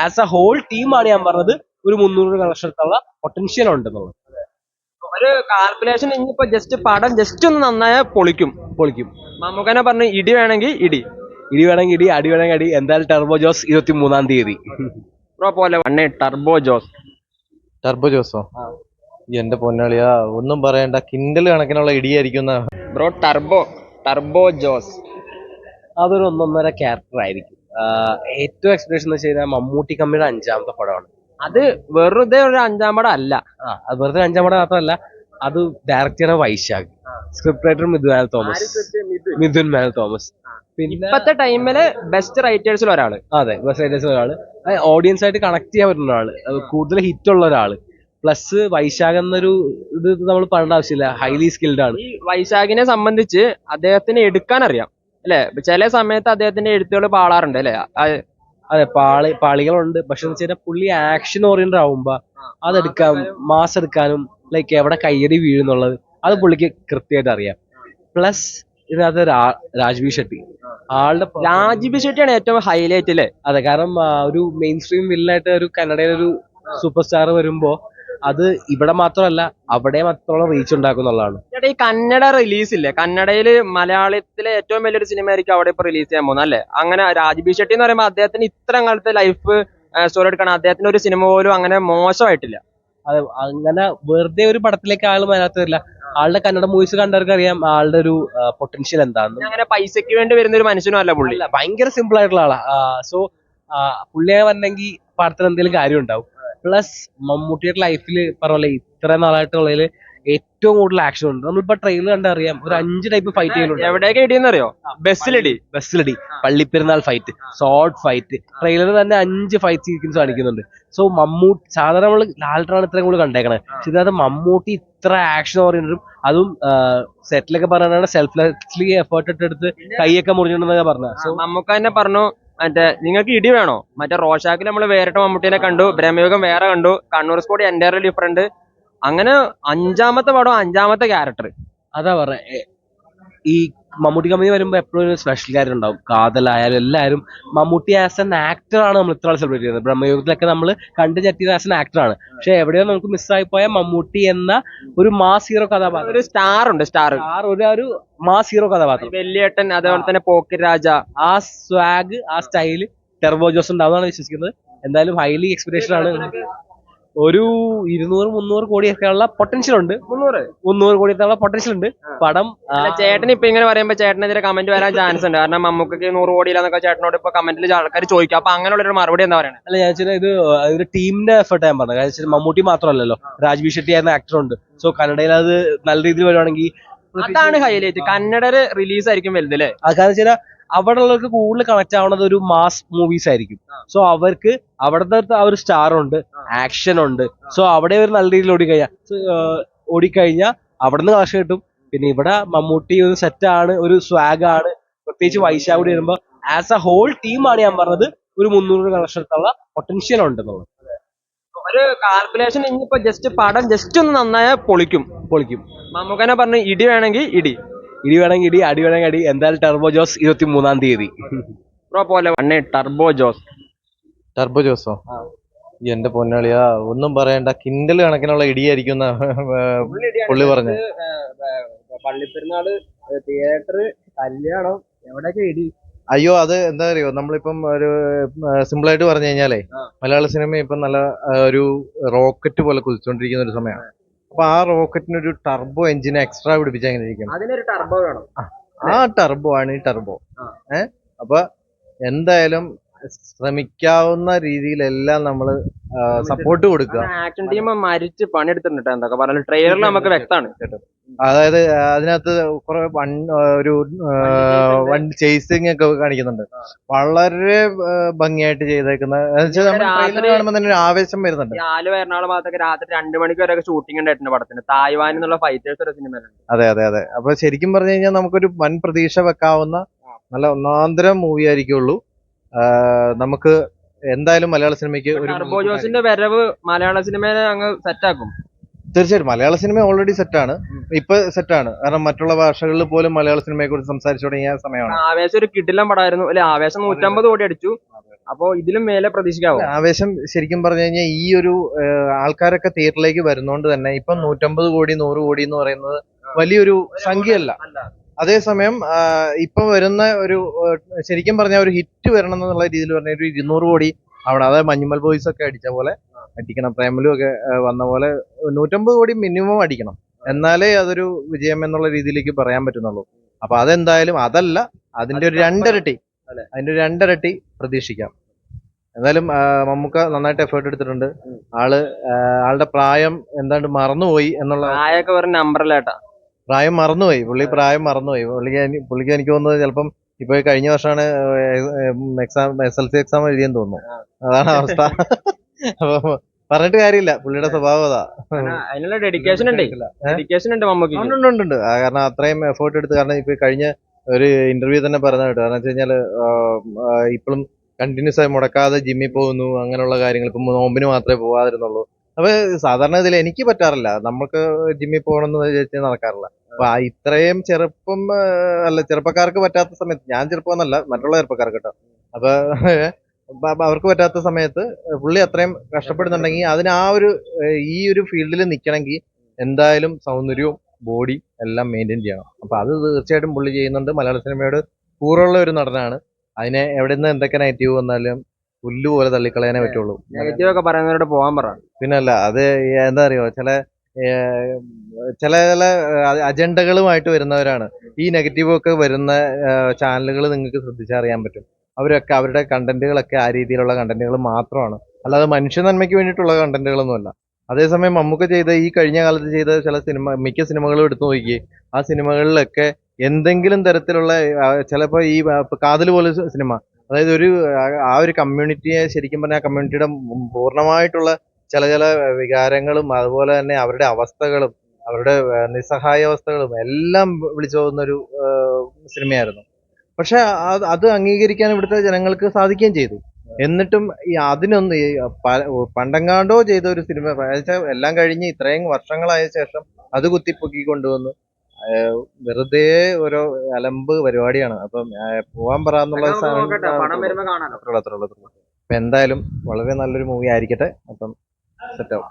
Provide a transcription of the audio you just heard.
As A whole ടീമാണ് ഞാൻ പറഞ്ഞത് ഒരു 300 കളക്ഷനുള്ള പൊട്ടൻഷ്യൽ ഉണ്ടെന്നുള്ളത്. ഒരു കാൽക്കുലേഷൻ ഇനിയിപ്പോ ജസ്റ്റ് പടം ജസ്റ്റ് ഒന്ന് നന്നായ പൊളിക്കും. മമ്മൂക്കനെ പറഞ്ഞു ഇടി വേണമെങ്കിൽ ഇടി വേണമെങ്കിൽ ഇടി, അടി വേണമെങ്കിൽ അടി. എന്തായാലും ടർബോ ജോസ് 23-ാം തീയതി. ബ്രോ പോലെ ടർബോ ജോസോ എന്റെ പൊന്നാളിയാ, ഒന്നും പറയണ്ട, കിൻഡൽ കണക്കിനുള്ള ഇടിയായിരിക്കും. ബ്രോ ടർബോ ജോസ് അതൊരു 1.5 ക്യാരക്ടർ ആയിരിക്കും. ഏറ്റവും എക്സ്പെക്ടേഷൻ എന്ന് വെച്ച് കഴിഞ്ഞാൽ മമ്മൂട്ടി കമ്പനിയുടെ 5ാമത്തെ പടമാണ്. അത് വെറുതെ ഒരു 5ാം പടം അല്ല. അത് വെറുതെ 5ാം പടം മാത്രമല്ല, അത് ഡയറക്ട് ചെയ്ത വൈശാഖ്, സ്ക്രിപ്റ്റ് റൈറ്റർ മിഥുൻ മേൽ തോമസ്. പിന്നെ ഇപ്പത്തെ ടൈമില് ബെസ്റ്റ് റൈറ്റേഴ്സിൽ ഒരാള്. അതെ, ബെസ്റ്റ് റൈറ്റേഴ്സിൽ ഒരാള്, ഓഡിയൻസ് ആയിട്ട് കണക്ട് ചെയ്യാൻ പറ്റുന്ന ഒരാള്, കൂടുതൽ ഹിറ്റ് ഉള്ള ഒരാള്. പ്ലസ് വൈശാഖ് എന്നൊരു ഇത് നമ്മൾ പറയേണ്ട ആവശ്യമില്ല, ഹൈലി സ്കിൽഡ് ആണ്. ഈ വൈശാഖിനെ സംബന്ധിച്ച് അദ്ദേഹത്തിന് എടുക്കാൻ അറിയാം അല്ലെ. ചില സമയത്ത് അദ്ദേഹത്തിന്റെ എഴുത്തുകൾ പാളാറുണ്ട് അല്ലെ. അതെ, പാളികളുണ്ട്. പക്ഷെ എന്ന് വെച്ചാൽ പുള്ളി ആക്ഷൻ ഓറിയന്റഡ് ആവുമ്പോ അതെടുക്കാൻ, മാസ് എടുക്കാനും ലൈക്ക് എവിടെ കയ്യടി വീഴുന്നുള്ളത് അത് പുള്ളിക്ക് കൃത്യമായിട്ട് അറിയാം. പ്ലസ് ഇതിനകത്ത് രാജ്ബി ഷെട്ടി, രാജ്ബി ഷെട്ടിയാണ് ഏറ്റവും ഹൈലൈറ്റ് അല്ലേ. അതെ, കാരണം ഒരു മെയിൻ സ്ട്രീം വില്ലായിട്ട് ഒരു കന്നഡയിൽ ഒരു സൂപ്പർ സ്റ്റാർ വരുമ്പോ അത് ഇവിടെ മാത്രമല്ല അവിടെ മാത്രമുള്ള റീച്ച് ഉണ്ടാക്കുന്നുള്ളതാണ്. ഈ കന്നഡ റിലീസ് ഇല്ലേ, കന്നഡയില് മലയാളത്തിലെ ഏറ്റവും വലിയൊരു സിനിമ ആയിരിക്കും അവിടെ ഇപ്പൊ റിലീസ് ചെയ്യാൻ പോകുന്നത് അല്ലെ. അങ്ങനെ രാജ്ബി ഷെട്ടി എന്ന് പറയുമ്പോൾ അദ്ദേഹത്തിന് ഇത്ര കാലത്തെ ലൈഫ് സ്റ്റോറി എടുക്കണം, അദ്ദേഹത്തിന്റെ ഒരു സിനിമ പോലും അങ്ങനെ മോശമായിട്ടില്ല. അത് അങ്ങനെ വെറുതെ ഒരു പടത്തിലേക്ക് ആൾ വരാത്തതില്ല. ആളുടെ കന്നഡ മൂവീസ് കണ്ടവർക്ക് അറിയാം ആളുടെ ഒരു പൊട്ടൻഷ്യൽ എന്താണെന്ന്. അങ്ങനെ പൈസക്ക് വേണ്ടി വരുന്ന ഒരു മനുഷ്യനും അല്ല പുള്ളി, ഭയങ്കര സിമ്പിൾ ആയിട്ടുള്ള ആളാ. സോ പുള്ളിയെ വരണമെങ്കിൽ പടത്തിന് എന്തെങ്കിലും കാര്യം ഉണ്ടാവും. പ്ലസ് മമ്മൂട്ടിയുടെ ലൈഫിൽ പറഞ്ഞ ഇത്ര നാളായിട്ടുള്ളതിൽ ഏറ്റവും കൂടുതൽ ആക്ഷൻ ഉണ്ട്. നമ്മളിപ്പോ ട്രെയിലർ കണ്ടറിയാം, ഒരു 5 ടൈപ്പ് ഫൈറ്റ് ചെയ്യുന്നുണ്ട്. എവിടെയൊക്കെ ഇടിയെന്നറിയോ? ബസ്സിലടി, പള്ളിപ്പെരുന്നാൾ ഫൈറ്റ്, ഷോർട്ട് ഫൈറ്റ്, ട്രെയിലറിൽ തന്നെ 5 ഫൈറ്റ് സീക്വൻസ് കാണിക്കുന്നുണ്ട്. സോ മമ്മൂട്ടി സാധാരണ നമ്മള് ലാൽട്ടറാണ് ഇത്രയും കൂടുതൽ കണ്ടേക്കണേ, പക്ഷെ ഇതിനകത്ത് മമ്മൂട്ടി ഇത്ര ആക്ഷൻ ഓറിയന്റഡും അതും സെറ്റിലൊക്കെ പറഞ്ഞാണ് സെൽഫ്ലെസ്ലി എഫേർട്ട് എടുത്ത് കൈയൊക്കെ മുറിഞ്ഞിട്ടുണ്ടെന്നൊക്കെ പറഞ്ഞത്. സോ നമുക്ക് തന്നെ പറഞ്ഞു മറ്റേ നിങ്ങൾക്ക് ഇടി വേണോ, മറ്റേ റോഷാക്കിൽ നമ്മൾ വേറിട്ട മമ്മൂട്ടിനെ കണ്ടു, ബ്രഹ്മയുഗം വേറെ കണ്ടു, കണ്ണൂർ സ്പോട്ട് എൻ്റയർലി ഡിഫറെന്റ്. അങ്ങനെ 5ാമത്തെ പടം 5ാമത്തെ ക്യാരക്ടർ. അതാ പറഞ്ഞ ഈ മമ്മൂട്ടി കമ്പനി വരുമ്പോ എപ്പോഴും ഒരു സ്പെഷ്യൽ കാര്യം ഉണ്ടാവും. കാതലായാലും എല്ലാവരും മമ്മൂട്ടി ആസ് എൻ ആക്ടർ ആണ് നമ്മൾ ഇത്ര സെലിബ്രേറ്റ് ചെയ്യുന്നത്. ബ്രഹ്മയുഗത്തിലൊക്കെ നമ്മൾ കണ്ടു ഞെട്ടിയത് ആസ് എൻ ആക്ടർ ആണ്. പക്ഷെ എവിടെയോ നമുക്ക് മിസ്സായി പോയ മമ്മൂട്ടി എന്ന ഒരു മാസ് ഹീറോ കഥാപാത്രം, ഒരു സ്റ്റാർ ഒരു മാസ് ഹീറോ കഥാപാത്രം, വെള്ളിയേട്ടൻ, അതേപോലെ തന്നെ പോക്കിരി രാജ, ആ സ്വാഗ്, ആ സ്റ്റൈല് ടെർബോ ജോസ് ഉണ്ടാവുന്നതാണ് വിശ്വസിക്കുന്നത്. എന്തായാലും ഹൈലി എക്സ്പെക്ടേഷൻ ആണ്. ഒരു 200-300 കോടിയൊക്കെയുള്ള പൊട്ടൻഷ്യൽ ഉണ്ട്. 300 കോടിയൊക്കെയുള്ള പൊട്ടൻഷ്യൽ ഉണ്ട് പടം. ചേട്ടൻ ഇപ്പൊ ഇങ്ങനെ പറയുമ്പോ ചേട്ടനെതിരെ കമന്റ് വരാൻ ചാൻസ് ഉണ്ട്. കാരണം മമ്മൂക്കൊക്കെ 100 കോടിയിലാന്നൊക്കെ ചേട്ടനോട് ഇപ്പൊ കമന്റിൽ ആൾക്കാർ ചോദിക്കും. അപ്പൊ അങ്ങനെയുള്ളൊരു മറുപടി എന്താ പറയുന്നത്? അല്ല, ഞാൻ വെച്ചാൽ ഇത് ഒരു ടീമിന്റെ എഫേർട്ട് ഞാൻ പറഞ്ഞത്. കാരണം മമ്മൂട്ടി മാത്രമല്ലല്ലോ, രാജ്ബി ഷെട്ടി ആയിരുന്ന ആക്ടർ ഉണ്ട്. സോ കന്നഡയിൽ അത് നല്ല രീതിയിൽ വരുവാണെങ്കിൽ അതാണ് ഹൈലൈറ്റ്. കന്നഡ റിലീസ് ആയിരിക്കും വലുത് അല്ലേ. കാരണം വെച്ചാൽ അവിടെ ഉള്ളവർക്ക് കൂടുതൽ കണക്ട് ആവുന്നത് ഒരു മാസ് മൂവീസ് ആയിരിക്കും. സോ അവർക്ക് അവിടുത്തെ ആ ഒരു സ്റ്റാർ ഉണ്ട്, ആക്ഷൻ ഉണ്ട്. സോ അവിടെ ഒരു നല്ല രീതിയിൽ ഓടിക്കഴിഞ്ഞാൽ അവിടുന്ന് കളക്ഷൻ കിട്ടും. പിന്നെ ഇവിടെ മമ്മൂട്ടി ഒരു സെറ്റാണ്, ഒരു സ്വാഗ് ആണ്. പ്രത്യേകിച്ച് വൈശാഖ് കൂടി വരുമ്പോ ആസ് എ ഹോൾ ടീമാണ് ഞാൻ പറഞ്ഞത് ഒരു 300 കളക്ഷനുള്ള പൊട്ടൻഷ്യൽ ഉണ്ടെന്നുള്ളത്. ഒരു കാൽക്കുലേഷൻ ഇനിയിപ്പോ ജസ്റ്റ് പടം ജസ്റ്റ് ഒന്ന് നന്നായ പൊളിക്കും. മമ്മൂക്കനെ പറഞ്ഞു ഇടി വേണമെങ്കിൽ ഇടി വേണമെങ്കിൽ ഇടി, അടി വേണമെങ്കിൽ അടി. എന്തായാലും ടർബോ ജോസ് 23-ാം തീയതി. ബ്രോ പോലെ ടർബോ ജോസോ എന്റെ പൊന്നാളിയാ, ഒന്നും പറയണ്ട, കിൻഡൽ കണക്കിനുള്ള ഇടിയായിരിക്കും പുള്ളി പറഞ്ഞു. പള്ളിപ്പെരുന്നാള്, തിയേറ്റർ, കല്യാണം, എവിടെയൊക്കെ ഇടി. അയ്യോ, അത് എന്താ അറിയോ, നമ്മളിപ്പം ഒരു സിമ്പിളായിട്ട് പറഞ്ഞു കഴിഞ്ഞാലേ മലയാള സിനിമ ഇപ്പം നല്ല ഒരു റോക്കറ്റ് പോലെ കുതിച്ചുകൊണ്ടിരിക്കുന്ന ഒരു സമയമാണ്. അപ്പൊ ആ റോക്കറ്റിനൊരു ടർബോ എഞ്ചിൻ എക്സ്ട്രാ പിടിപ്പിച്ചാൽ എങ്ങനെ ഇരിക്കും? അതിനൊരു ടർബോ വേണം. ആ ടർബോ ആണ് ഈ ടർബോ. അപ്പൊ എന്തായാലും ശ്രമിക്കാവുന്ന രീതിയിലെല്ലാം നമ്മള് സപ്പോർട്ട് കൊടുക്കുക. ആക്ഷൻ ടീം മരിച്ച് പണിയെടുത്തിട്ടുണ്ട്. എന്തൊക്കെ പറഞ്ഞാലും ട്രെയിലറിൽ നമുക്ക് വ്യക്തമാണ്. അതായത് അതിനകത്ത് കുറെ ഒരു വണ്ടി ചേസിങ് ഒക്കെ കാണിക്കുന്നുണ്ട്. വളരെ ഭംഗിയായിട്ട് ചെയ്തേക്കുന്ന കാണുമ്പോൾ തന്നെ ഒരു ആവേശം വരുന്നുണ്ട്. ആലുവ എറണാകുളം ഭാഗത്തൊക്കെ രാത്രി 2 മണിക്ക് വരെയൊക്കെ ഷൂട്ടിംഗ് ഉണ്ടായിട്ടുണ്ട് പടത്തിന്. തായ്വാനിൽ നിന്നുള്ള ഫൈറ്റേഴ്സ് ഒരു സിനിമ. അതെ. അപ്പൊ ശരിക്കും പറഞ്ഞു കഴിഞ്ഞാൽ നമുക്കൊരു വൻ പ്രതീക്ഷ വെക്കാവുന്ന നല്ല ഒന്നാന്തരം മൂവി ആയിരിക്കുള്ളൂ. നമുക്ക് എന്തായാലും മലയാള സിനിമയ്ക്ക് ഒരു ടർബോ ജോസിന്റെ വരവ് മലയാള സിനിമയെ അങ്ങ് സെറ്റാക്കും. തീർച്ചയായിട്ടും മലയാള സിനിമ ഓൾറെഡി സെറ്റാണ്, ഇപ്പൊ സെറ്റാണ്. കാരണം മറ്റുള്ള ഭാഷകളിൽ പോലും മലയാള സിനിമയെ കുറിച്ച് സംസാരിച്ചു തുടങ്ങിയ സമയമാണ്. ആവേശം ഒരു കിടിലം പടമായിരുന്നു അല്ലെ. ആവേശം 150 കോടി അടിച്ചു. അപ്പൊ ഇതിലും മേലെ പ്രതീക്ഷിക്കാവോ? ആവേശം ശരിക്കും പറഞ്ഞു കഴിഞ്ഞാൽ ഈ ഒരു ആൾക്കാരൊക്കെ തിയേറ്ററിലേക്ക് വരുന്നോണ്ട് തന്നെ ഇപ്പം 150 കോടി 100 കോടി എന്ന് പറയുന്നത് വലിയൊരു സംഖ്യയല്ല. അതേസമയം ഇപ്പൊ വരുന്ന ഒരു ശരിക്കും പറഞ്ഞ ഒരു ഹിറ്റ് വരണം എന്നുള്ള രീതിയിൽ പറഞ്ഞ ഒരു 200 കോടി അവിടെ, അതായത് മഞ്ഞുമൽ ബോയ്സ് ഒക്കെ അടിച്ച പോലെ അടിക്കണം, പ്രേമലു ഒക്കെ വന്ന പോലെ 150 കോടി മിനിമം അടിക്കണം, എന്നാലേ അതൊരു വിജയം എന്നുള്ള രീതിയിലേക്ക് പറയാൻ പറ്റുന്നുള്ളൂ. അപ്പൊ അതെന്തായാലും അതല്ല, അതിന്റെ ഒരു രണ്ടരട്ടി പ്രതീക്ഷിക്കാം. എന്തായാലും മമ്മൂക്ക നന്നായിട്ട് എഫേർട്ട് എടുത്തിട്ടുണ്ട്. ആളുടെ പ്രായം എന്താണ്ട് മറന്നുപോയി എന്നുള്ള, പ്രായമൊക്കെ വെറും നമ്പറിലേട്ടാ. പ്രായം മറന്നുപോയി പുള്ളിക്ക് എനിക്ക് തോന്നുന്നത് ചിലപ്പം ഇപ്പൊ കഴിഞ്ഞ വർഷമാണ് SLC എക്സാം എഴുതിയെന്ന് തോന്നുന്നു. അതാണ് അവസ്ഥ. അപ്പൊ പറഞ്ഞിട്ട് കാര്യമില്ല, പുള്ളിയുടെ സ്വഭാവം അതാ. അതിനുള്ള ഡെഡിക്കേഷൻ ഉണ്ട് മമ്മൂക്ക്. ഉണ്ട്. കാരണം അത്രയും എഫേർട്ട് എടുത്ത്, കാരണം ഇപ്പൊ കഴിഞ്ഞ ഒരു ഇന്റർവ്യൂ തന്നെ പറഞ്ഞ കേട്ടോ. കാരണം വെച്ച് കഴിഞ്ഞാല് ഇപ്പോഴും കണ്ടിന്യൂസ് ആയി മുടക്കാതെ ജിമ്മിൽ പോകുന്നു, അങ്ങനെയുള്ള കാര്യങ്ങൾ. ഇപ്പം നോമ്പിന് മാത്രമേ പോവാതിരുന്നുള്ളൂ. അപ്പൊ സാധാരണ ഇതിൽ എനിക്ക് പറ്റാറില്ല, നമുക്ക് ജിമ്മിൽ പോകണമെന്ന് വിചാരിച്ചാൽ നടക്കാറില്ല. അപ്പൊ ഇത്രയും ചെറുപ്പക്കാർക്ക് പറ്റാത്ത സമയത്ത്, ഞാൻ ചെറുപ്പമെന്നല്ല മറ്റുള്ള ചെറുപ്പക്കാർക്ക് കേട്ടോ, അപ്പൊ അവർക്ക് പറ്റാത്ത സമയത്ത് പുള്ളി അത്രയും കഷ്ടപ്പെടുന്നുണ്ടെങ്കിൽ അതിന് ഈ ഒരു ഫീൽഡിൽ നിൽക്കണമെങ്കിൽ എന്തായാലും സൗന്ദര്യവും ബോഡി എല്ലാം മെയിൻറ്റെയിൻ ചെയ്യണം. അപ്പൊ അത് തീർച്ചയായിട്ടും പുള്ളി ചെയ്യുന്നുണ്ട്. മലയാള സിനിമയോട് കൂറുള്ള ഒരു നടനാണ്. അതിനെ എവിടെ നിന്ന് എന്തൊക്കെ നെഗറ്റീവ് വന്നാലും പുല്ല് പോലെ തള്ളിക്കളയാനേ പറ്റുള്ളൂ. നെഗറ്റീവ് ഒക്കെ പറയുന്നവരോട് പോകാൻ പറ. പിന്നല്ല, അത് എന്താ അറിയോ, ചില അജണ്ടകളുമായിട്ട് വരുന്നവരാണ് ഈ നെഗറ്റീവ് ഒക്കെ വരുന്ന ചാനലുകൾ. നിങ്ങൾക്ക് ശ്രദ്ധിച്ചറിയാൻ പറ്റും, അവരൊക്കെ അവരുടെ കണ്ടന്റുകളൊക്കെ ആ രീതിയിലുള്ള കണ്ടന്റുകൾ മാത്രമാണ്, അല്ലാതെ മനുഷ്യ നന്മയ്ക്ക് വേണ്ടിയിട്ടുള്ള കണ്ടന്റുകളൊന്നുമല്ല. അതേസമയം മമ്മൂക്ക ഈ കഴിഞ്ഞ കാലത്ത് ചെയ്ത മിക്ക സിനിമകളും എടുത്തു നോക്കി, ആ സിനിമകളിലൊക്കെ എന്തെങ്കിലും തരത്തിലുള്ള ചിലപ്പോ ഈ കാതൽ പോലെ സിനിമ, അതായത് ആ ഒരു കമ്മ്യൂണിറ്റിയെ ശരിക്കും പറഞ്ഞാൽ ആ കമ്മ്യൂണിറ്റിയുടെ പൂർണ്ണമായിട്ടുള്ള ചില വികാരങ്ങളും അതുപോലെ തന്നെ അവരുടെ അവസ്ഥകളും അവരുടെ നിസ്സഹായ അവസ്ഥകളും എല്ലാം വിളിച്ചു പോകുന്നൊരു സിനിമയായിരുന്നു. പക്ഷെ അത് അംഗീകരിക്കാൻ ഇവിടുത്തെ ജനങ്ങൾക്ക് സാധിക്കുകയും ചെയ്തു. എന്നിട്ടും അതിനൊന്ന് പണ്ടെങ്ങാണ്ടോ ചെയ്ത ഒരു സിനിമ എല്ലാം കഴിഞ്ഞ് ഇത്രയും വർഷങ്ങളായ ശേഷം അത് കുത്തിപ്പൊക്കി കൊണ്ടുവന്നു വെറുതെ ഓരോ അലമ്പ് പരിപാടിയാണ്. അപ്പം പോവാൻ പറയാന്നുള്ള അത്രയുള്ളൂ. അപ്പൊ എന്തായാലും വളരെ നല്ലൊരു മൂവി ആയിരിക്കട്ടെ. അപ്പം സെറ്റാവും.